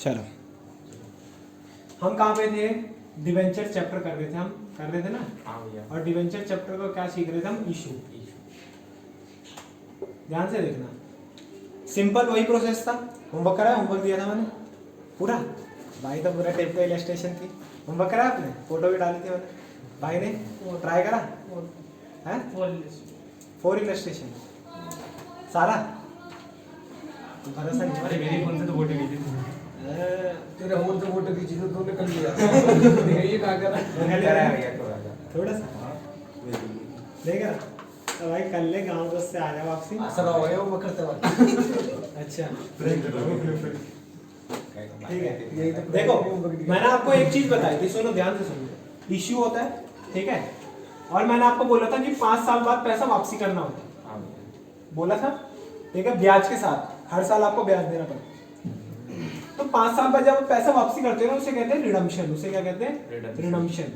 चलो हम कहाँ पे थे? डिवेंचर चैप्टर कर रहे थे, हम कर रहे थे ना। हाँ भैया। और डिवेंचर चैप्टर को क्या सीख रहे थे हम? इशू। ध्यान से देखना, सिंपल वही प्रोसेस था। होमवर्क करा, होमवर्क दिया था मैंने पूरा, भाई तो पूरा टेप का इलस्ट्रेशन थी। होमवर्क करा आपने, फोटो भी डाली थी मैंने, भाई ने ट्राई करा है? 4 इलस्ट्रेशन सारा भरोसा नहीं। अरे मेरे फोन से तो फोटो खींची थी। तेरे फोन से फोटो खींची तो तूने कर लिया। ये क्या करा? थोड़ा सा देख रहा तो भाई कल ले गाँव बस से आ जाओ वापसी। असर हो गया वो करते वक्त। अच्छा ठीक है। यही तो देखो मैंने आपको एक चीज बताई थी, सुनो ध्यान से सुनो। इश्यू होता है, ठीक है, और मैंने आपको बोला था कि 5 साल बाद पैसा वापसी करना होता है, बोला था, ठीक है, ब्याज के साथ। हर साल आपको ब्याज देना पड़ता है। तो 5 साल बाद जब पैसा वापसी करते हो ना, उसे कहते हैं रिडम्पशन। उसे क्या कहते हैं? रिडम्पशन।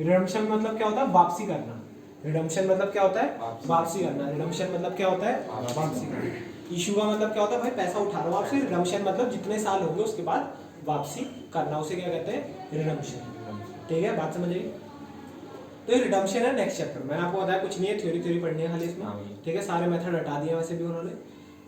रिडम्पशन मतलब क्या होता है? वापसी करना। रिडम्पशन मतलब क्या होता है? वापसी करना। रिडम्पशन मतलब क्या होता है? वापसी करना। इशू का मतलब क्या होता है? भाई पैसा उठा रहा हूं आपसे। रिडम्पशन मतलब जितने साल होंगे उसके बाद वापसी करना, उसे क्या कहते हैं? रिडम्पशन। ठीक है, बात समझ आई? तो ये रिडम्पशन है नेक्स्ट चैप्टर। मैंने आपको बताया कुछ नहीं है, थ्योरी पढ़नी है खाली इसमें, ठीक है। सारे मेथड हटा दिए वैसे भी उन्होंने।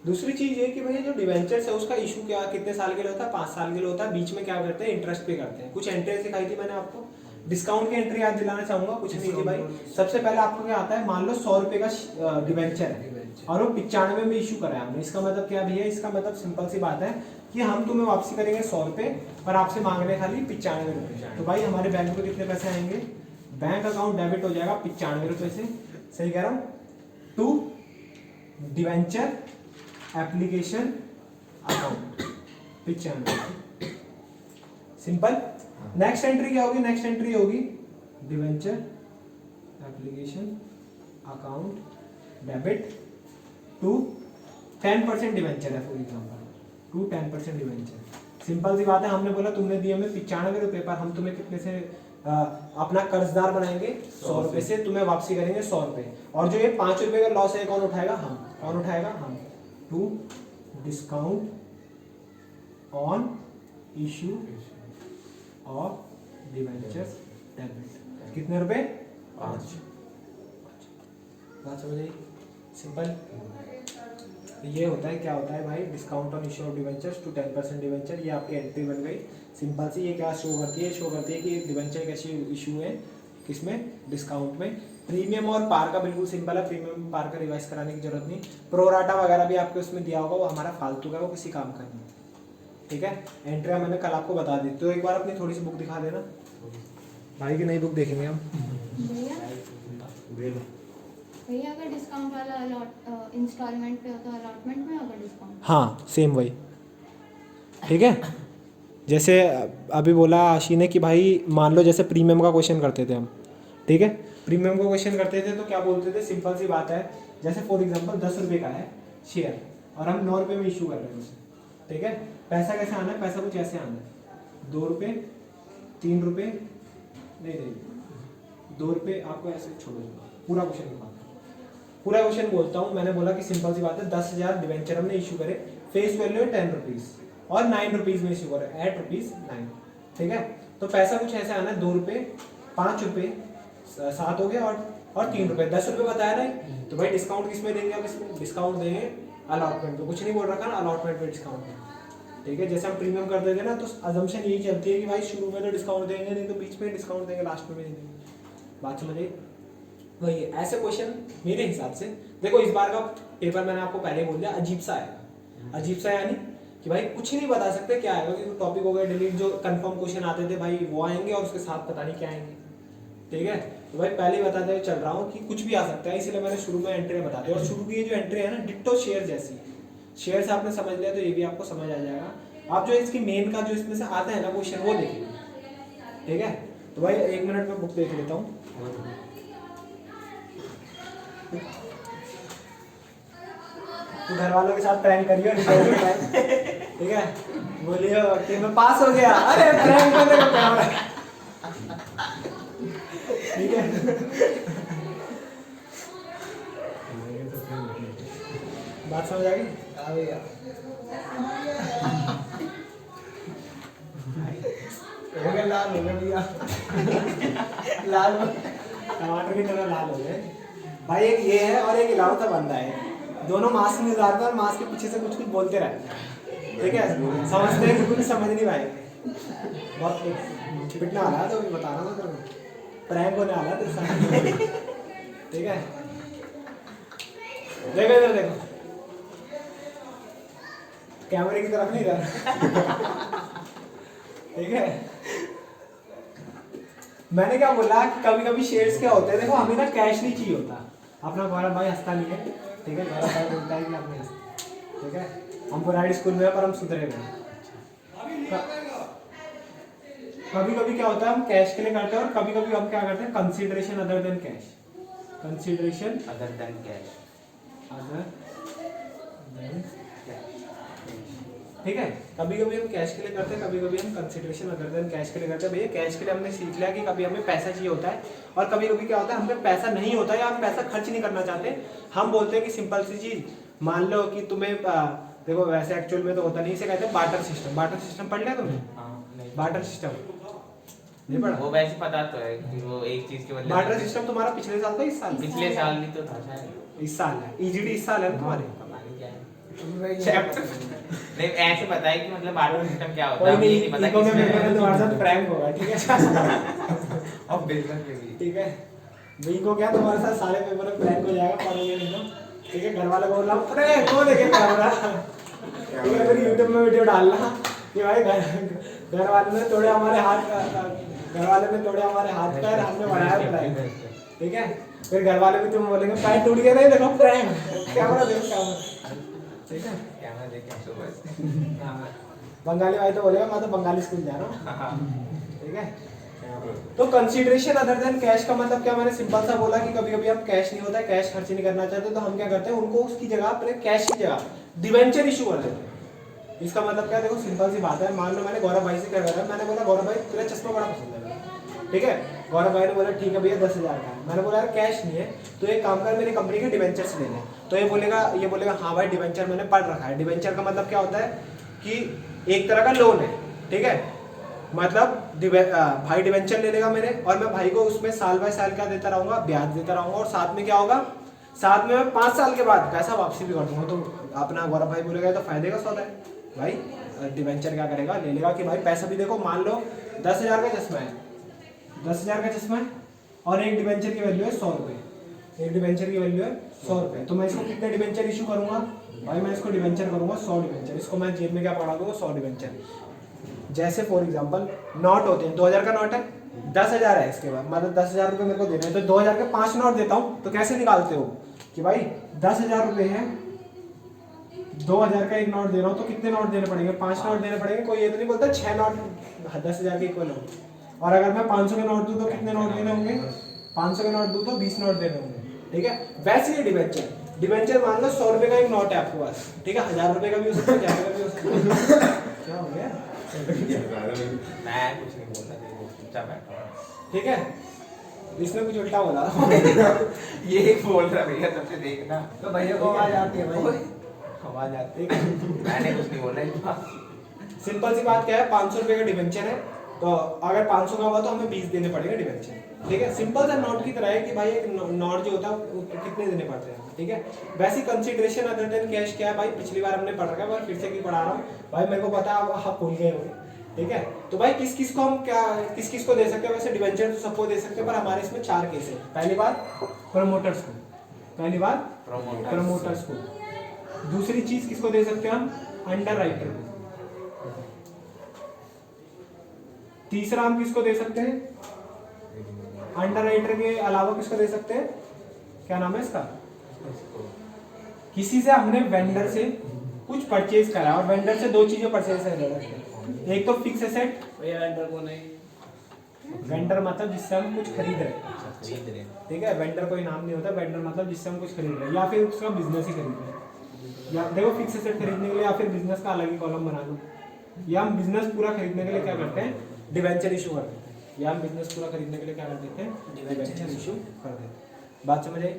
दूसरी चीज ये कि भाई जो डिवेंचर्स है उसका इशू क्या, कितने साल के लिए होता है? 5 साल के लिए होता है। बीच में क्या करते हैं? इंटरेस्ट पे करते हैं। कुछ एंट्री सिखाई थी मैंने आपको, डिस्काउंट की एंट्री याद दिलाना चाहूंगा। कुछ नहीं थी भाई। सबसे पहले आपको क्या आता है? मान लो 100 रुपए का डिवेंचर है और वो 95 में इशू करा है हमने। इसका मतलब क्या भैया? इसका मतलब सिंपल सी बात है कि हम तुम्हें वापसी करेंगे 100 रुपए, पर आपसे मांग रहे खाली 95 रुपए। तो भाई हमारे बैंक में कितने पैसे आएंगे? बैंक अकाउंट डेबिट हो जाएगा 95 रुपए से, सही कह रहा हूँ, to debenture application account 95। Simple. Next entry क्या होगी? नेक्स्ट एंट्री होगी debenture application account debit to 10% debenture है for example, to 10% debenture. Simple सी बात है, हमने बोला तुमने दिए हमें 95 रुपए, पर हम तुम्हें कितने से अपना कर्जदार बनाएंगे? 100 रुपए से। तुम्हें वापसी करेंगे 100 रुपए, और जो ये 5 रुपए का लॉस है कौन उठाएगा? हम। कौन उठाएगा? हम। To discount on issue of debentures debit. कितने रुपए? 5। बात समझ आई? सिंपल। ये होता है, क्या होता है भाई? Discount on issue of debentures to 10% debenture. ये आपकी एंट्री बन गई सिंपल सी। ये क्या शो करती है? शो करती है कि डिवेंचर कैसी इशू है, किसमें? डिस्काउंट में। प्रीमियम और पार का बिल्कुल सिंपल है, प्रीमियम पार का रिवाइज कराने की जरूरत नहीं। प्रोराटा वगैरह भी आपको इसमें दिया होगा, वो हमारा फालतू का, वो किसी काम का नहीं, ठीक है। एंट्री मैंने कल आपको बता दी। तो एक बार अपनी थोड़ी सी बुक दिखा देना भाई की नई बुक देखेंगे हम। भैया अगर डिस्काउंट वाला इंस्टॉलमेंट पे होता है, अलॉटमेंट में होगा डिस्काउंट? हाँ सेम वही, ठीक है। जैसे अभी बोला आशी ने कि भाई मान लो जैसे प्रीमियम का क्वेश्चन करते थे हम, ठीक है। प्रीमियम का क्वेश्चन करते थे तो क्या बोलते थे? सिंपल सी बात है, जैसे फॉर एग्जांपल 10 रुपए का है शेयर और हम 9 रुपए में इशू कर रहे हैं उसे, ठीक है। पैसा कैसे आना है? पैसा कुछ ऐसे आना है, 2 रुपए 3 रुपए नहीं 2 रुपए आपको ऐसे छोड़ो। पूरा क्वेश्चन निकालता हूँ, पूरा क्वेश्चन बोलता हूँ। मैंने बोला कि सिंपल सी बात है, 10,000 डिवेंचर हमने इशू करे, फेस वैल्यू है 10 रुपीज और 9 रुपीज में इशू करे, 8 रुपीज 9, ठीक है। तो पैसा कुछ ऐसे आना है, 2 रुपए 5 रुपए 7 हो गया और 3 रुपए 10 रुपए बताया ना। तो भाई डिस्काउंट किसमें देंगे? और किसमें डिस्काउंट देंगे? अलॉटमेंट पे। कुछ नहीं बोल रखा ना, अलॉटमेंट पे डिस्काउंट है, ठीक है। जैसे हम प्रीमियम कर देते ना, तो अजम्पशन यही चलती है कि भाई शुरू में तो डिस्काउंट देंगे नहीं, तो बीच में डिस्काउंट देंगे, लास्ट में भी नहीं देंगे। बात समझिए? वही ऐसे क्वेश्चन मेरे हिसाब से। देखो इस बार का पेपर मैंने आपको पहले बोल दिया, अजीब सा आएगा। अजीब सा यानी कि भाई कुछ नहीं बता सकते क्या आएगा, क्योंकि टॉपिक हो गया डिलीट। जो कंफर्म क्वेश्चन आते थे भाई वो आएंगे और उसके साथ पता नहीं क्या आएंगे, ठीक है। तो भाई पहले ही बताते हुए चल रहा हूँ कि कुछ भी आ सकता है, इसलिए मैंने शुरू में एंट्री बता दी। और शुरू की जो एंट्री है ना, डिट्टो शेयर जैसी। शेयर से आपने समझ लिया तो ये भी आपको समझ आ जाएगा। आप जो इसकी मेन का जो इसमें से आता है ना क्वेश्चन, वो देखिए, ठीक है। तो भाई 1 मिनट में बुक देख लेता हूँ। तो घर वालों के साथ प्रैंक करियो, ठीक है। बोलियो कि मैं पास हो गया। अरे प्रैंक करने का क्या हो रहा है, ठीक है। बात समझ आ गई? गए, लाल हो गए भैया। लाल हो गए। टमाटर की तरह लाल हो गए भाई। एक ये है और एक इलावता बंदा है, दोनों मास्क नहीं उतारते और मास्क के पीछे से कुछ कुछ बोलते रहते हैं, ठीक है। समझते हैं कि कुछ समझ नहीं पाएंगे। बहुत पिटने वाला है, तो बता रहा हूँ तेरे को, प्रैंक होने वाला है तेरे साथ, ठीक है। देखो इधर देखो, कैमरे की तरफ नहीं रहा, ठीक है। मैंने क्या बोला कि कभी कभी शेयर्स क्या होते हैं, देखो हमें ना कैश नहीं चाहिए होता। अपना गौरव भाई हंसता नहीं है, ठीक है। गौरव भाई बोलता है कि आप नहीं हंसते, ठीक है। हम प्राइड स्कूल में है पर हम सुधरे हुए हैं। कभी कभी क्या होता है हम कैश के लिए करते हैं, और कभी कभी हम क्या करते हैं consideration other than cash. Consideration other than cash, other than, ठीक है। कभी कभी हम कैश के लिए करते हैं, कभी कभी हम कंसीडरेशन अदर देन कैश के लिए करते हैं। भैया कैश के लिए हमने सीख लिया कि कभी हमें पैसा चाहिए होता है, और कभी कभी क्या होता है हमें पैसा नहीं होता है या हम पैसा खर्च नहीं करना चाहते। हम बोलते हैं कि सिंपल सी चीज, मान लो कि तुम्हें देखो वैसे एक्चुअल में तो होता नहीं, इसे कहते हैं बार्टर सिस्टम। बार्टर सिस्टम पढ़ लिया तुमने? बार्टर सिस्टम नहीं पढ़ा? वो वैसे पता तो है कि वो एक चीज के बदले बार्टर सिस्टम तुम्हारा पिछले साल था, इस साल? पिछले साल भी तो था शायद, इस साल है। ईजीडी इस साल है ना तुम्हारे? पता नहीं क्या है। तुम्हें चैप्टर नहीं ऐसे पता है कि मतलब बार्टर सिस्टम क्या होता कोई है, मुझे नहीं, नहीं पता इको में किसमें पेपर में तुम्हारे साथ प्रैंक होगा, ठीक है। और बिजनेस में भी। ठीक है, वीको क्या तुम्हारे साथ सारे पेपर में प्रैंक हो जाएगा, पढ़ोगे नहीं तो, ठीक है। घर वाले को बोलना अरे कौन देखे कैमरा, ठीक है। फिर यूट्यूब में वीडियो डालना कि भाई घर वाले ने तोड़े हमारे हाथ, घर वाले ने तोड़े हमारे हाथ पैर, हमने बनाया प्रैंक, ठीक है। फिर घर वाले भी तुम बोलेंगे पैर टूट गया, नहीं देखो प्रैंक, कैमरा देखो कैमरा, ठीक है। कैमरा देख के सुबह हाँ, बंगाली भाई तो बोलेगा मैं तो बंगाली स्कूल जा रहा हूँ, ठीक है। तो कंसीडरेशन अदर देन कैश का मतलब क्या, मैंने सिंपल सा बोला कि कभी कभी हम कैश नहीं होता है, कैश खर्च नहीं करना चाहते, तो हम क्या करते हैं उनको उसकी जगह अपने कैश की जगह डिवेंचर इशू कर देते हैं। इसका मतलब क्या, देखो सिंपल सी बात है। मान लो मैंने गौरव भाई से क्या करा, मैंने बोला गौरव भाई तेरा चश्मा बड़ा पसंद है, ठीक है। गौरव भाई ने बोला ठीक है भैया 10,000 का है। मैंने बोला यार कैश नहीं है, तो एक काम कर मेरी कंपनी के डिवेंचर्स ले ले। तो ये बोलेगा हाँ भाई डिवेंचर मैंने पढ़ रखा है। डिवेंचर का मतलब क्या होता है कि एक तरह का लोन है, ठीक है। मतलब भाई डिवेंचर ले लेगा मेरे, और मैं भाई को उसमें साल बाय साल क्या देता रहूंगा, ब्याज देता रहूंगा, और साथ में क्या होगा, साथ में मैं 5 साल के बाद पैसा वापसी भी कर दूंगा। तो अपना गौरव भाई बोलेगा तो फायदे का सौदा है भाई। डिवेंचर क्या करेगा, ले लेगा कि भाई पैसा भी देखो, मान लो 10,000 का चश्मा है, 10,000 का चश्मा है, और एक डिवेंचर की वैल्यू है 100 रुपये। एक डिवेंचर की वैल्यू है 100 रुपये। तो मैं इसको कितने डिवेंचर इशू करूंगा भाई, मैं इसको डिवेंचर करूंगा 100 डिवेंचर। इसको मैं जेब में क्या पड़ा दूंगा, 100 डिवेंचर। जैसे फॉर एग्जांपल नोट होते हैं, 2,000 का नोट है, 10,000 है, इसके बाद मतलब 10,000 रुपये मेरे को देने हैं, तो 2,000 के 5 नोट देता हूँ। तो कैसे निकालते हो कि भाई 10,000 रुपये है, 2,000 का एक नोट दे रहा हूँ, तो कितने नोट देने पड़ेंगे, 5 नोट देने पड़ेंगे। कोई ये तो नहीं बोलता 6 नोट 10,000 के इक्वल हो। और अगर मैं 500 के नोट दूँ तो कितने नोट देने होंगे, 500 के नोट दूँ तो 20 नोट देने होंगे, ठीक है। वैसे ही डिवेंचर मान लो 100 रुपये का एक नोट है आपके पास, ठीक है। 1,000 रुपये का भी हो सकता है, 1,000 का भी हो सकता है। क्या हो गया, मैं कुछ नहीं बोलता, चुपचाप बैठा हूँ, ठीक है। इसने कुछ उल्टा बोला ये एक बोल रहा भैया, तब से देखना तो भैया को आवाज आती है भाई। आवाज आती ठीक है। मैंने कुछ नहीं बोला। सिंपल सी बात क्या है, 500 रुपये का डिवेंचर है, तो अगर 500 का हुआ तो हमें 20 देने पड़ेंगे डिवेंचर, ठीक है। सिंपल सा नोट की तरह है कि भाई एक नोट जो होता है वो कितने देने पड़ते हैं, ठीक है। वैसी कंसीडरेशन अदर देन कैश क्या है भाई, पिछली बार हमने पढ़ रखा है, पर फिर से क्यों पढ़ा रहा हूँ भाई, मेरे को पता है आप भूल गए होंगे, ठीक है। तो भाई किस किस को हम क्या किस को दे सकते हैं, वैसे डिवेंचर तो सबको दे सकते हैं, पर हमारे इसमें 4 केस है। पहली बात प्रमोटर्स को, पहली बात प्रमोटर्स को। दूसरी चीज किसको दे सकते हैं हम, अंडर राइटर को। तीसरा हम किसको दे सकते हैं, अंडर राइटर के अलावा किसको दे सकते हैं, क्या नाम है इसका, किसी से हमने वेंडर से कुछ परचेज करा, और वेंडर से 2 चीजें परचेज कर, एक तो फिक्स एसेट, भैया वेंडर को नहीं, वेंडर मतलब जिससे हम कुछ खरीद रहे हैं, खरीद रहे, ठीक है। वेंडर कोई नाम नहीं होता, वेंडर मतलब जिससे हम कुछ खरीद रहे हैं, या फिर उसका बिजनेस ही खरीद रहे हैं, या देखो फिक्स एसेट खरीदने के लिए या फिर बिजनेस का अलग ही कॉलम बना लो, या हम बिजनेस पूरा खरीदने के लिए क्या करते हैं, डिवेंचर इशू करते हैं, या हम बिजनेस पूरा खरीदने के लिए क्या कर देते हैं, डिवेंचर इशू कर देते हैं। बात समझ आई,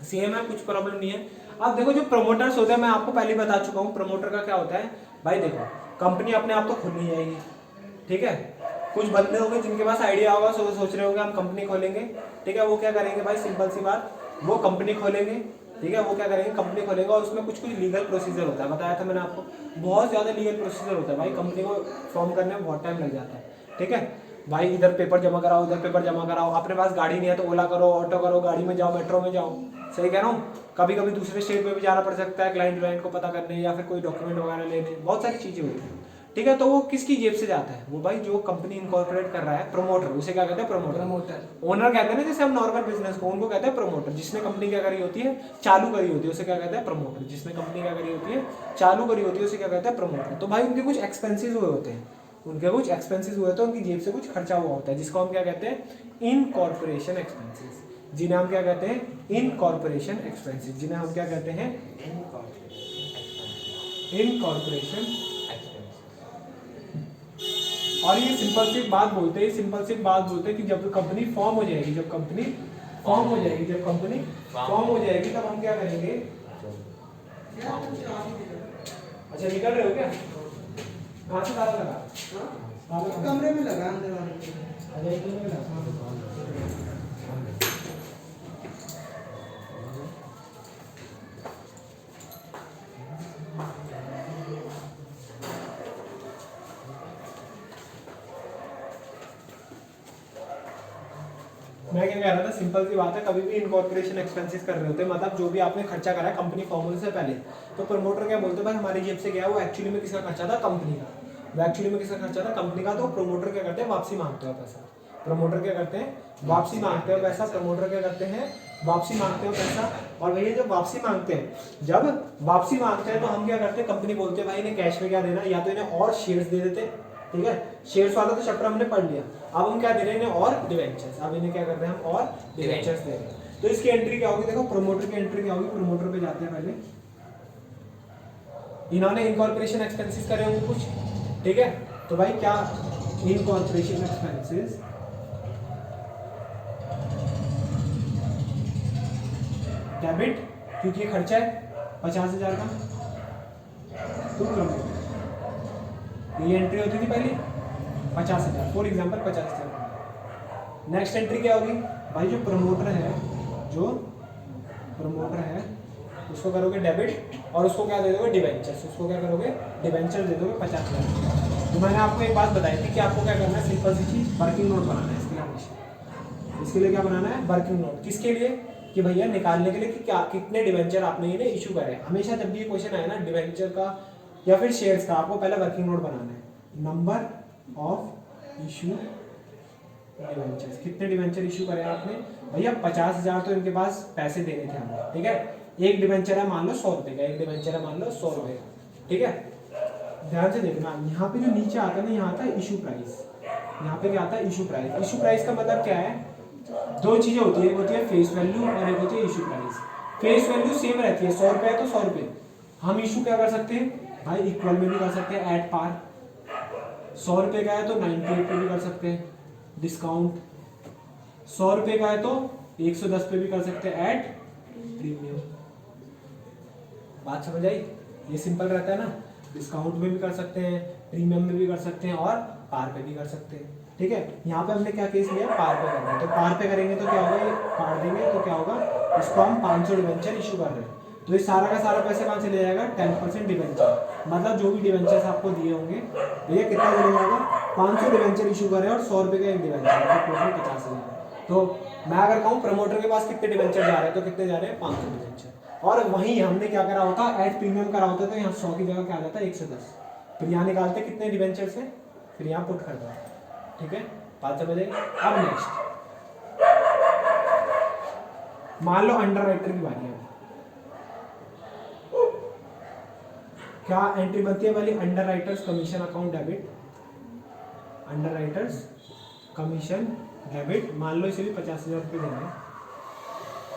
सेम है, कुछ प्रॉब्लम नहीं है। अब देखो जो प्रमोटर्स होते हैं, मैं आपको पहले बता चुका हूँ प्रमोटर का क्या होता है भाई। देखो कंपनी अपने आप तो खुल नहीं जाएगी, ठीक है। कुछ बंदे होंगे जिनके पास आइडिया होगा, सोच रहे होंगे हम कंपनी खोलेंगे, ठीक है। वो क्या करेंगे भाई, सिंपल सी बात, वो कंपनी खोलेंगे, ठीक है। वो क्या करेंगे, कंपनी खोलेंगे और उसमें कुछ लीगल प्रोसीजर होता है, बताया था मैंने आपको, बहुत ज़्यादा लीगल प्रोसीजर होता है भाई। कंपनी को फॉर्म करने में बहुत टाइम लग जाता है, ठीक है भाई। इधर पेपर जमा कराओ, उधर पेपर जमा कराओ, अपने पास गाड़ी नहीं है तो ओला करो, ऑटो करो, गाड़ी में जाओ, मेट्रो में जाओ, सही कह रहा हूँ। कभी कभी दूसरे स्टेट में भी जाना पड़ सकता है क्लाइंट को पता करने, या फिर कोई डॉक्यूमेंट वगैरह लेने, बहुत सारी चीज़ें होती हैं, ठीक है। तो वो किसकी जेब से जाता है, वो भाई जो कंपनी इनकॉर्पोरेट कर रहा है, प्रमोटर, उसे क्या कहते हैं, प्रमोटर। ओनर कहते हैं ना, जैसे हम नॉर्मल बिजनेस को, उनको कहते हैं प्रमोटर। जिसने कंपनी क्या करी होती है, चालू करी होती है, उसे क्या कहते हैं, प्रमोटर। जिसने कंपनी क्या करी होती है, चालू करी होती है, उसे क्या कहते हैं, प्रमोटर। तो भाई उनके कुछ एक्सपेंसेस हुए होते हैं, उनके कुछ एक्सपेंसेस हुए तो उनकी जेब से कुछ खर्चा हुआ होता है, जिसको हम क्या कहते हैं, इनकॉर्पोरेशन एक्सपेंसेस, जिन्हें हम क्या कहते हैं, इनकॉर्पोरेशन एक्सपेंसेस, जिन्हें हम क्या कहते हैं, इनकॉर्पोरेशन। और ये सिंपल सी बात बोलते हैं, सिंपल सी बात बोलते हैं कि जब कंपनी फॉर्म हो जाएगी, जब कंपनी फॉर्म हो जाएगी, जब कंपनी फॉर्म हो जाएगी, तब हम क्या करेंगे। अच्छा निकल रहे हो क्या, कहाँ से ताला लगा, कमरे में लगा अंदर वाले। अच्छा एक में लगा। मैं क्या कह रहा था, सिंपल सी बात है, कभी भी इनकॉर्पोरेशन एक्सपेंसेस कर रहे होते हैं, मतलब जो भी आपने खर्चा करा है कंपनी फॉर्म होने से पहले, तो प्रमोटर क्या बोलते हैं, भाई हमारी जेब से गया, वो एक्चुअली में किसका खर्चा था, कंपनी का। वो एक्चुअली में किसका खर्चा था, कंपनी का। तो प्रमोटर क्या करते हैं, वापसी मांगते हो पैसा। प्रमोटर क्या करते हैं, वापसी मांगते हो पैसा। प्रमोटर क्या करते हैं, वापसी मांगते हो पैसा। और भैया जब वापसी मांगते हैं, जब वापसी मांगते हैं तो हम क्या करते हैं, कंपनी बोलते हैं भाई इन्हें कैश में क्या देना, या तो इन्हें और शेयर्स दे देते, ठीक है। शेयर्स वाला तो चैप्टर हमने पढ़ लिया, अब हम क्या दे रहे हैं, इन्हें और डिवेंचर्स। अब इन्हें क्या कर रहे हैं, हम और डिवेंचर्स दे रहे हैं। तो इसकी एंट्री क्या होगी, देखो प्रमोटर की एंट्री क्या होगी, प्रमोटर पे जाते हैं पहले। इन्होंने इनकॉर्पोरेशन एक्सपेंसेस करे होंगे कुछ, ठीक है। तो भाई क्या इनकॉर्पोरेशन एक्सपेंसेस, डेबिट, क्योंकि ये खर्चा है 50,000 का, तो प्रमोटर ये एंट्री होती थी पहले 50,000, फॉर एग्जाम्पल 50,000। नेक्स्ट एंट्री क्या होगी भाई, जो प्रमोटर है, जो प्रमोटर है उसको करोगे डेबिट, और उसको क्या दे दोगे, डिवेंचर्स। उसको क्या करोगे, डिवेंचर दे दोगे 50,000। तो मैंने आपको एक बात बताई थी कि आपको क्या करना है, सिंपल सी चीज, वर्किंग नोट बनाना है। इसके लिए क्या बनाना है, वर्किंग नोट। किसके लिए, कि भैया निकालने के लिए कि क्या कितने डिवेंचर आपने इन्हें इशू करे। हमेशा जब भी ये क्वेश्चन आए ना डिवेंचर का या फिर शेयर्स का, आपको पहले वर्किंग नोट बनाना है। नंबर ऑफ इशू डिवेंचर्स, कितने डिवेंचर इशू करे आपने, भैया 50,000 तो इनके पास पैसे देने थे हमें, ठीक है। एक डिवेंचर है मान लो 100 रुपए का, एक डिवेंचर है मान लो 100 रुपए का, ठीक है। ध्यान से देखना, यहाँ पे जो नीचे आता है ना, यहाँ आता है इशू प्राइस। यहाँ पे क्या आता है, इशू प्राइस। इशू प्राइस का मतलब क्या है, दो चीजें होती है, एक होती है फेस वैल्यू और एक होती है issue price. Face value same रहती है, 100 रुपए है तो 100 रुपए। हम इशू क्या कर सकते हैं भाई, इक्वल में भी कर सकते हैं, एट पार। 100 रुपए का है तो 98 पे भी कर सकते हैं डिस्काउंट। 100 रुपए का है तो 110 पे भी कर सकते हैं एट प्रीमियम। बात समझ आई, ये सिंपल रहता है ना। डिस्काउंट में भी कर सकते हैं, प्रीमियम में भी कर सकते हैं और पार पे भी कर सकते हैं, ठीक है। यहाँ पे हमने क्या केस लिया, पार पे करना है। तो पार पे करेंगे तो क्या होगा, ये काट देंगे तो क्या होगा, इसको हम 500 डिवेंचर इशू कर रहे हैं, तो ये सारा का सारा पैसे कहाँ चले जाएगा, 10% डिवेंचर। मतलब जो भी डिवेंचर्स आपको दिए होंगे भैया कितना चले जाएगा, 500 डिवेंचर इशू करें और 100 रुपये का एक डिवेंचर, तो टोटल 50,000। तो मैं अगर कहूँ प्रमोटर के पास कितने डिवेंचर जा रहे हैं, तो कितने जा रहे हैं, 500 डिवेंचर। और वहीं हमने क्या करा होता, एट प्रीमियम करा होता, तो यहाँ 100 की जगह क्या आ जाता है 110। फिर यहाँ निकालते कितने डिवेंचर से, फिर यहाँ पुट कर दो, ठीक है। बात समझ आई। अब नेक्स्ट मान लो अंडर राइटर की बारी है, क्या एंट्री बनती है वाली, under writers commission account debit, under writers commission debit. मान लो इसे भी 50,000 रुपये देना है,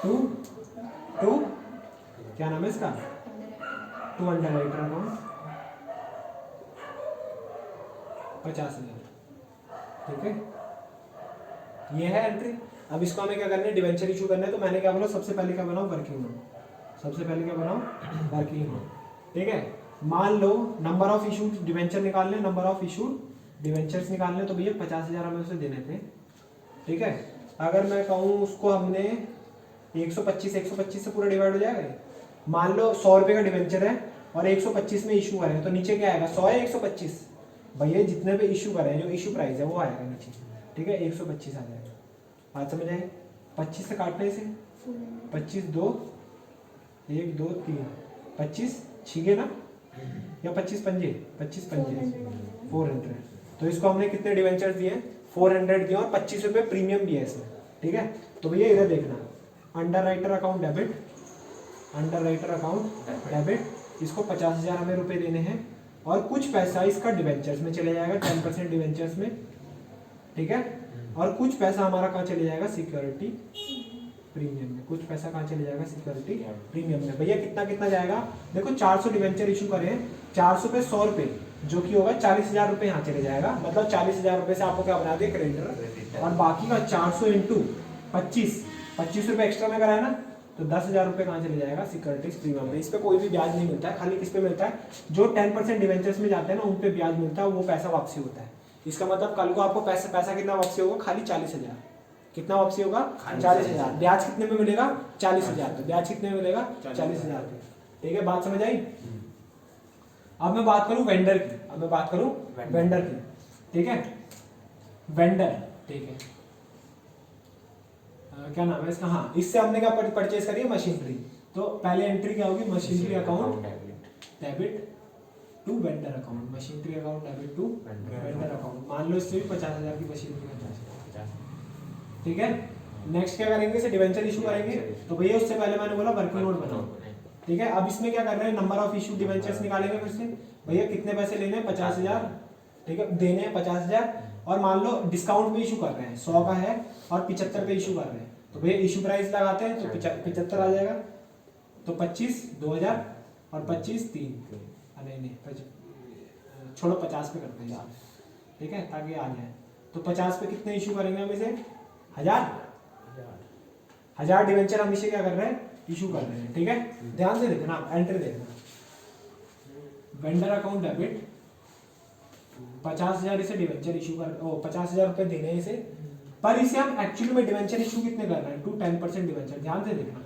टू क्या नाम है इसका, टू अंडर राइटर अकाउंट 50,000, ठीक है। ये है एंट्री। अब इसको हमें क्या करना है, डिवेंचर इशू करना है। तो मैंने क्या बोला, सबसे पहले क्या बनाओ, वर्किंग नोट। सबसे पहले क्या बनाओ, वर्किंग नोट, ठीक है। मान लो नंबर ऑफ इशूड डिवेंचर निकाल लें, नंबर ऑफ इशूड डिवेंचर्स निकालने तो भैया 50,000 हमें उसे देने थे, ठीक है। अगर मैं कहूँ उसको हमने 125 से पूरा डिवाइड हो जाएगा। मान लो 100 रुपये का डिवेंचर है और 125 में इशू करें तो नीचे क्या आएगा, 100 है 125, भैया जितने पे इशू करें जो इशू प्राइस है वो आएगा नीचे, ठीक है, 125 आ जाएगा। बात समझ आए? 25 से काटने से 25 2 1 2 3 25 छीगे ना, या 25 पंजे 400। तो इसको हमने कितने डिवेंचर दिए, 400 दिए और 25 रुपये प्रीमियम भी है इसमें, ठीक है। तो भैया इधर देखना, under writer account debit, under writer account debit, इसको 50,000 हमें रुपए देने हैं और कुछ पैसा इसका डिवेंचर्स में चले जाएगा, 10% डिवेंचर्स में, ठीक है। और कुछ पैसा हमारा कहाँ चले जाएगा, सिक्योरिटी प्रीमियम में। कुछ पैसा कहाँ चले जाएगा, सिक्योरिटी प्रीमियम में। भैया कितना कितना जाएगा, देखो 400 डिवेंचर इशू करें, 400 पे 100 रुपये जो कि होगा 40,000 रुपये यहाँ चले जाएगा, मतलब 40,000 रुपये से आपको क्या बना दिया, क्रेडिटर। और बाकी का 400 इंटू 25 रुपये एक्स्ट्रा में कराया ना, तो 10,000 रुपये कहाँ चले जाएगा, सिक्योरिटीज प्रीमियम में। इस पे कोई भी ब्याज नहीं मिलता है, खाली किस पे मिलता है, जो 10% डिवेंचर्स में जाते हैं ना उन पे ब्याज मिलता है, वो पैसा वापसी होता है। इसका मतलब कल को आपको पैसा कितना वापसी होगा, खाली 40,000। कितना वापसी होगा, 40,000। ब्याज कितने में मिलेगा, 40,000 पे। ब्याज कितने में मिलेगा, 40,000 पे, ठीक है। बात समझ आई? अब मैं बात करूं वेंडर की, वेंडर की, ठीक है। वेंडर, ठीक है, क्या नाम है इसका, हाँ, इससे हमने क्या परचेज करी है, मशीनरी। तो पहले एंट्री क्या होगी, machinery account debit to vendor account, machinery account debit to vendor account. मान लो इससे भी 50,000 की मशीनरी का, ठीक है। नेक्स्ट क्या करेंगे, इसे डिवेंचर इशू करेंगे। तो भैया उससे पहले मैंने बोला वर्किंग नोट बनाओ, ठीक है। अब इसमें क्या कर रहे हैं, नंबर ऑफ इशू डिवेंचर्स निकालेंगे फिर से। भैया कितने पैसे लेने हैं, 50,000, ठीक है, देने हैं 50,000। और मान लो डिस्काउंट में इशू कर रहे हैं, 100 का है और 75 पे इशू कर रहे हैं, तो भैया इशू प्राइस लगाते हैं तो 75 आ जाएगा। तो 25 2000 और 25 3, नहीं छोड़ो 50 पे करते हैं, ठीक है, ताकि आ जाए। तो 50 पे कितने इशू करेंगे हम इसे, 1000 डिवेंचर हम इसे क्या कर रहे हैं, इशू कर रहे हैं, ठीक है। ध्यान से देखना, एंट्री देखना, वेंडर अकाउंट डेबिट 50,000 इसे डिवेंचर इशू कर, 50,000 रुपए देने हैं इसे, पर इसे हम एक्चुअली में डिवेंचर इशू कितने कर रहे हैं, टू 10% डिवेंचर। ध्यान से देखना,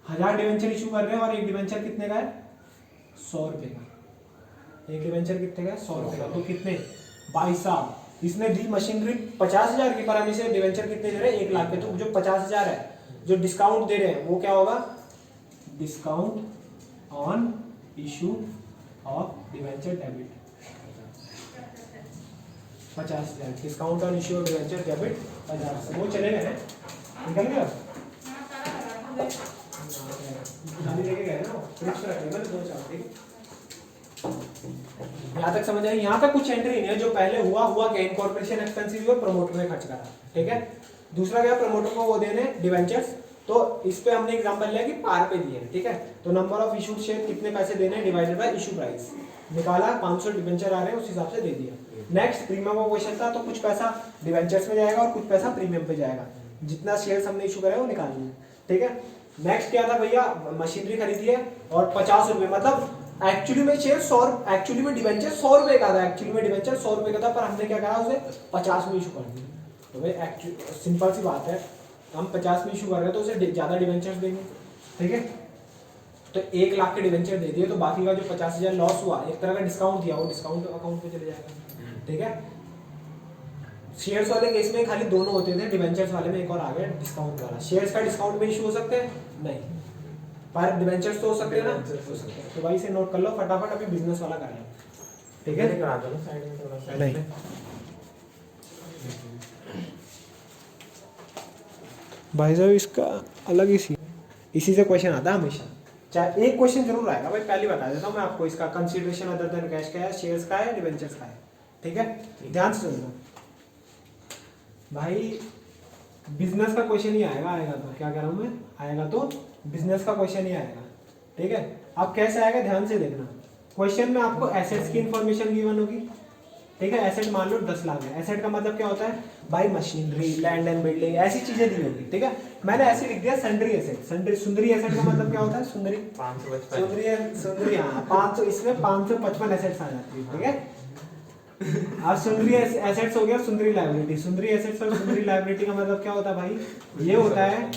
1000 डिवेंचर इशू कर रहे हैं और एक डिवेंचर कितने का है, 100 रुपए का। एक डिवेंचर कितने का है, 100 रुपए का। तो कितने, भाई साहब इसने दी मशीनरी 50,000 की, पर हम इसे डिवेंचर कितने दे रहे हैं, 1 लाख के। तो जो 50,000 है जो डिस्काउंट दे रहे हैं वो क्या होगा, discount on issue of debenture debit, 50,000 discount on issue of debenture debit 50,000। वो चले गए हैं, निकल गया, लेके गए ना, फ्रिज पे रखे मैंने 2 4, ठीक। यहाँ तक समझ आई? यहाँ तक कुछ एंट्री नहीं है, जो पहले हुआ क्या, इनकॉर्पोरेशन एक्सपेंसिव हुआ, प्रमोटर ने खर्च करा, ठीक है। दूसरा क्या, प्रमोटर को वो देने डिवेंचर्स। तो इस पे हमने एग्जांपल लिया कि पार पे दिए, ठीक है। तो नंबर ऑफ इशूड शेयर कितने पैसे देने हैं डिवाइडेड बाय इशू प्राइस, निकाला, 500 डिवेंचर आ रहे हैं उस हिसाब से दे दिया। नेक्स्ट प्रीमियम का क्वेश्चन था, तो कुछ पैसा डिवेंचर्स में जाएगा और कुछ पैसा प्रीमियम पे जाएगा, जितना शेयर्स हमने इशू करे वो निकालनी है, ठीक है। नेक्स्ट क्या था भैया, मशीनरी खरीदी है और 50 रुपए, मतलब एक्चुअली में शेयर 100, एक्चुअली में डिवेंचर 100 रुपए का था, एक्चुअली में डिवेंचर 100 रुपए का था, पर हमने क्या करा उसे 50 में इशू कर दिया। तो भाई एक्चुअली सिंपल सी बात है, हम 50 में इशू कर रहे हैं तो उसे ज्यादा डिवेंचर्स देंगे, ठीक है। तो 1 लाख के डिवेंचर दे दिए, तो बाकी का जो 50,000 लॉस हुआ, एक तरह का डिस्काउंट दिया, वो डिस्काउंट अकाउंट पे चले जाएगा, ठीक है। शेयर्स वाले केस में खाली दोनों होते थे, डिवेंचर्स वाले में एक और आ गया डिस्काउंट वाला। शेयर्स का डिस्काउंट में इशू हो सकते हैं, नहीं, पर डिवेंचर्स तो हो सकते हैं ना, हो सकते हैं। तो भाई इसे नोट कर लो फटाफट, अभी बिजनेस वाला करें, ठीक है। करा दो ना साइड में थोड़ा सा, नहीं भाई साहब इसका अलग ही सी, इसी से क्वेश्चन आता है हमेशा, चाहे एक क्वेश्चन जरूर आएगा भाई, पहले बता देता हूँ मैं आपको। इसका कंसीडरेशन अदर देन कैश का है, शेयर्स का है, डिवेंचर्स का है, ठीक है। ध्यान से सुनना भाई, बिजनेस का क्वेश्चन ही आएगा तो क्या कह रहा हूँ मैं, आएगा तो बिजनेस का क्वेश्चन ही आएगा, ठीक है। अब कैसे आएगा, ध्यान से देखना। क्वेश्चन में आपको एसेट्स की इंफॉर्मेशन गिवन होगी, ठीक है। एसेट मान लो 10 लाख है, एसेट का मतलब क्या होता है भाई, मशीनरी, लैंड एंड बिल्डिंग, ऐसी चीजें दी होगी, ठीक है। मैंने ऐसे लिख दिया सन्ड्री एसेट, सुंदरी एसेट का मतलब क्या होता है, सुंदरी, 555 सुंदरी, हाँ 500, इसमें 555 एसेट्स आ जाती है, ठीक है। अब सुंदरी एसेट्स हो गया, सुंदरी लायबिलिटी। सुंदरी एसेट्स और सुंदरी लायबिलिटी का मतलब क्या होता है भाई? ये होता है,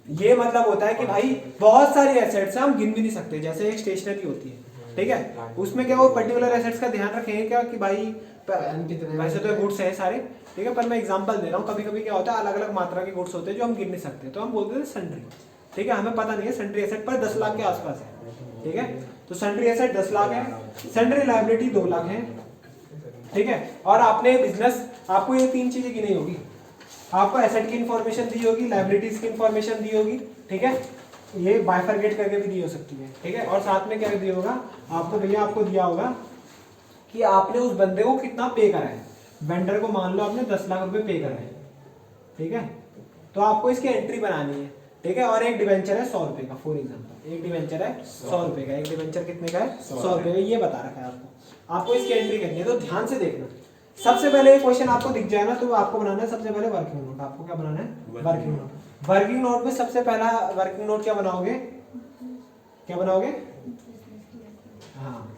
ये मतलब होता है कि भाई बहुत सारी एसेट्स हम गिन भी नहीं सकते। जैसे एक स्टेशनरी होती है, ठीक है, उसमें क्या वो पर्टिकुलर एसेट्स का ध्यान रखेंगे क्या कि भाई वैसे तो गुड्स है सारे, ठीक है, पर मैं एग्जांपल दे रहा हूँ। कभी कभी क्या होता है अलग अलग मात्रा के गुड्स होते हैं जो हम गिन नहीं सकते, तो हम बोलते हैं सन्ड्री, ठीक है। हमें पता नहीं है सन्ड्री एसेट पर 10 लाख के आसपास है, ठीक है, तो सन्ड्री एसेट 10 लाख है, सन्ड्री लायबिलिटी 2 लाख है, ठीक है। और आपने बिजनेस, आपको ये 3 चीजें गिनी होगी, आपको एसेट की इंफॉर्मेशन दी होगी, लायबिलिटीज की इंफॉर्मेशन दी होगी, ठीक है, ये बाइफरगेट करके भी दी हो सकती है, ठीक है। और साथ में क्या दिया होगा आपको, भैया आपको दिया होगा कि आपने उस बंदे को कितना पे करा है। वेंडर को मान लो आपने 10 लाख रुपए पे करा है, ठीक है, तो आपको इसकी एंट्री बनानी है, ठीक है। और एक डिवेंचर है 100 रुपए का, फॉर एग्जांपल एक डिवेंचर है 100 रुपए का, एक डिवेंचर कितने का है 100 रुपए का, ये बता रखा है आपको इसकी एंट्री करनी है। तो ध्यान से देखना, सबसे पहले ये क्वेश्चन आपको दिख जाए ना, तो आपको बनाना है सबसे पहले वर्किंग नोट। आपको क्या बनाना है? Working note. वर्किंग नोट में सबसे पहला वर्किंग नोट क्या बनाओगे? क्या बनाओगे? हाँ,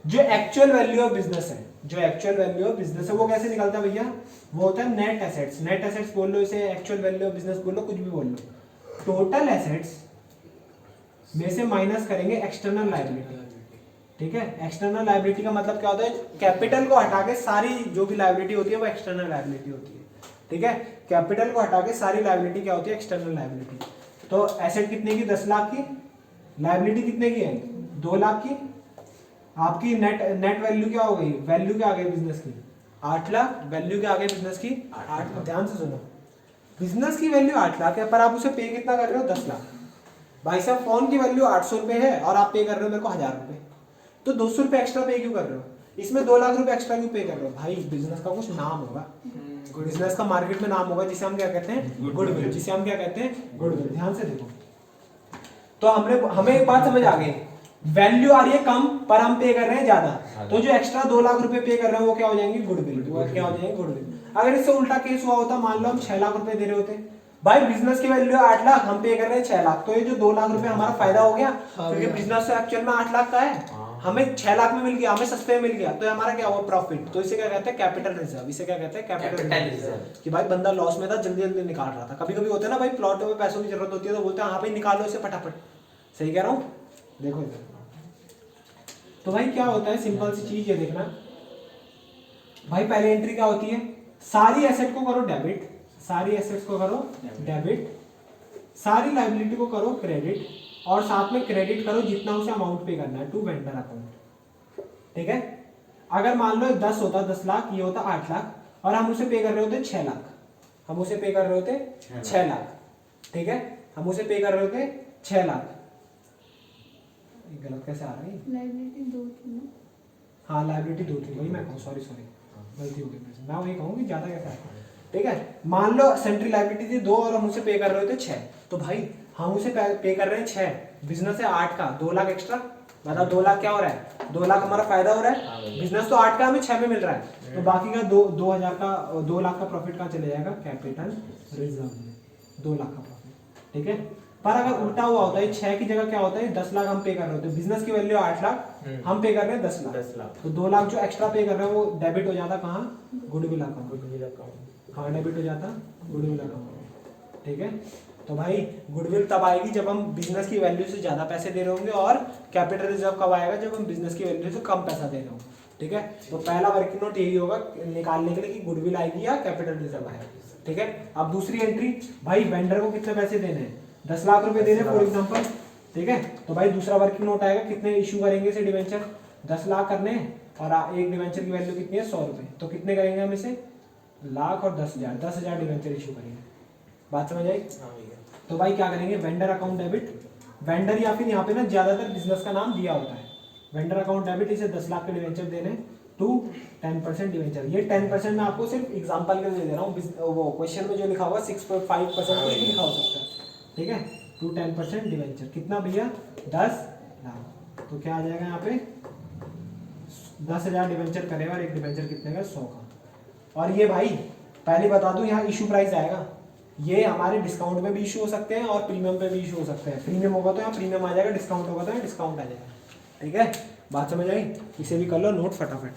जो एक्चुअल वैल्यू ऑफ बिजनेस है, जो एक्चुअल वैल्यू ऑफ बिजनेस है वो कैसे निकलता है भैया? वो होता है नेट एसेट्स। नेट एसेट्स बोल लो इसे, एक्चुअल वैल्यू ऑफ बिजनेस बोल लो, कुछ भी बोल लो। टोटल एसेट्स में से माइनस करेंगे एक्सटर्नल लायबिलिटी, ठीक है। एक्सटर्नल लायबिलिटी का मतलब क्या होता है? कैपिटल को हटा के सारी जो भी लायबिलिटी होती है वो एक्सटर्नल लायबिलिटी होती है, ठीक है। कैपिटल को हटा के सारी लायबिलिटी क्या होती है? External liability. तो एसेट कितने की? 10 लाख की। लायबिलिटी कितने की है? 2 लाख की। आपकी नेट वैल्यू क्या हो गई? वैल्यू क्या आ गई बिजनेस की? 8 लाख। वैल्यू क्या आ गई बिजनेस की? 8। ध्यान से सुनो, बिजनेस की वैल्यू 8 लाख है, पर आप उसे पे कितना कर रहे हो? 10 लाख। भाई साहब फोन की वैल्यू 800 रुपए है और आप पे कर रहे हो मेरे को 1000 रुपए, तो 200 रुपए एक्स्ट्रा पे क्यों कर रहे हो? इसमें 2 लाख रुपए एक्स्ट्रा क्यों पे कर रहे हो? भाई बिजनेस का कुछ नाम होगा, बिजनेस का मार्केट में नाम होगा जिसे हम क्या कहते हैं? गुडविल। जिसे हम क्या कहते हैं? गुडविल। ध्यान से देखो, तो हमें एक बात समझ आ गई, वैल्यू आ रही है कम पर हम पे कर रहे हैं ज्यादा, तो जो एक्स्ट्रा 2 लाख रुपए पे कर रहे हैं वो क्या हो जाएंगे? गुडविल। क्या हो जाएंगे? गुडविल। अगर इससे उल्टा केस हुआ होता, मान लो हम 6 लाख रुपए दे रहे होते, भाई बिजनेस की वैल्यू 8 लाख, हम पे कर रहे हैं 6 लाख, तो ये जो 2 लाख रुपए हमारा फायदा हो गया, क्योंकि बिजनेस एक्चुअल में 8 लाख का है, हमें 6 लाख में मिल गया, हमें सस्ते में मिल गया, तो हमारा क्या हुआ? प्रॉफिट। तो इसे क्या कहते हैं? Capital reserve. इसे क्या कहते हैं? Capital reserve. कि भाई बंदा लॉस में था, जल्दी जल्दी निकाल रहा था। कभी कभी होता है ना भाई, प्लॉट में पैसों की जरूरत होती है तो बोलते हैं हाँ भाई निकालो इसे फटाफट। सही कह रहा हूँ? देखो इधर, तो भाई क्या होता है? सिंपल सी चीज ये देखना भाई, पहले एंट्री क्या होती है? सारी एसेट को करो डेबिट, सारी एसेट्स को करो डेबिट, सारी लायबिलिटी को करो क्रेडिट, और साथ में क्रेडिट करो जितना उसे अमाउंट पे करना है टू वेंडर अकाउंट, ठीक है। अगर मान लो 10 होता 10 लाख, ये होता 8 लाख, और हम उसे पे कर रहे होते 6 लाख, हम उसे पे कर रहे होते 6 लाख, ठीक है, हम उसे पे कर रहे होते 6 लाख। गलत कैसे आ रही है? लायबिलिटी 2 थी ना? हाँ लायबिलिटी 2 थी, वही मैं कहूँ, सॉरी गलती हो गई मेरे से। मैं वही कहूँ कि ज्यादा कैसे आता है, ठीक है। मान लो सेंट्री लायबिलिटी थी 2 और हम उसे पे कर रहे होते 6, तो भाई हम उसे पे कर रहे हैं 6, बिजनेस है 8 का, 2 लाख एक्स्ट्रा, मतलब 2 लाख क्या हो रहा है? 2 लाख हमारा फायदा हो रहा है। बिजनेस तो 8 का, हमें 6 में मिल रहा है, तो बाकी का 2000 का 2 लाख का प्रॉफिट कहाँ चले जाएगा? कैपिटल रिजर्व में 2 लाख का प्रॉफिट, ठीक है। पर अगर उल्टा हुआ होता है, 6 की जगह क्या होता है? 10 लाख हम पे कर रहे होते हैं, बिजनेस की वैल्यू 8 लाख, हम पे कर रहे हैं 10 लाख, तो 2 लाख जो एक्स्ट्रा पे कर रहे हैं वो डेबिट हो जाता कहाँ? Goodwill account. हाँ डेबिट हो जाता गुडविल अकाउंट, ठीक है। तो भाई गुडविल तब आएगी जब हम बिजनेस की वैल्यू से ज्यादा पैसे दे रहे होंगे, और कैपिटल रिजर्व कब आएगा? जब हम बिजनेस की वैल्यू से कम पैसा दे रहे होंगे, ठीक है। तो पहला वर्किंग नोट यही होगा निकालने के लिए कि गुडविल आएगी या कैपिटल रिजर्व आएगा, ठीक है। अब दूसरी एंट्री, भाई वेंडर को कितने पैसे देने हैं? 10 लाख रुपए दे रहे हैं फॉर एग्जांपल, ठीक है। तो भाई दूसरा वर्किंग नोट आएगा, कितने इशू करेंगे इसे डिवेंचर? 10 लाख करने हैं, और एक डिवेंचर की वैल्यू कितनी है? 100 रुपए, तो कितने करेंगे हम इसे? लाख और 10,000 डिवेंचर इशू करेंगे। बात समझ आई? तो भाई क्या करेंगे? वेंडर अकाउंट डेबिट, वेंडर या फिर यहाँ पे ना ज्यादातर बिजनेस का नाम दिया होता है, वेंडर अकाउंट डेबिट, इसे 10 लाख के डिवेंचर देने टू 10% डिवेंचर। ये 10% मैं आपको सिर्फ एग्जांपल के लिए दे रहा हूँ, वो क्वेश्चन में जो लिखा होगा 6.5% कुछ भी लिखा हो सकता है, ठीक है, टू 10% डिवेंचर। कितना भैया? 10 लाख। तो क्या आ जाएगा यहाँ पे? 10,000 डिवेंचर करेगा, और एक डिवेंचर कितने का? 100 का। और ये भाई पहले बता दूं, यहाँ इशू प्राइस आएगा, ये हमारे डिस्काउंट में भी इशू हो सकते हैं और प्रीमियम पे भी इशू हो सकते हैं। प्रीमियम होगा तो यहाँ प्रीमियम आ जाएगा, डिस्काउंट होगा तो यहाँ डिस्काउंट आ जाएगा, ठीक है। बात समझ आई? इसे भी कर लो नोट फटाफट।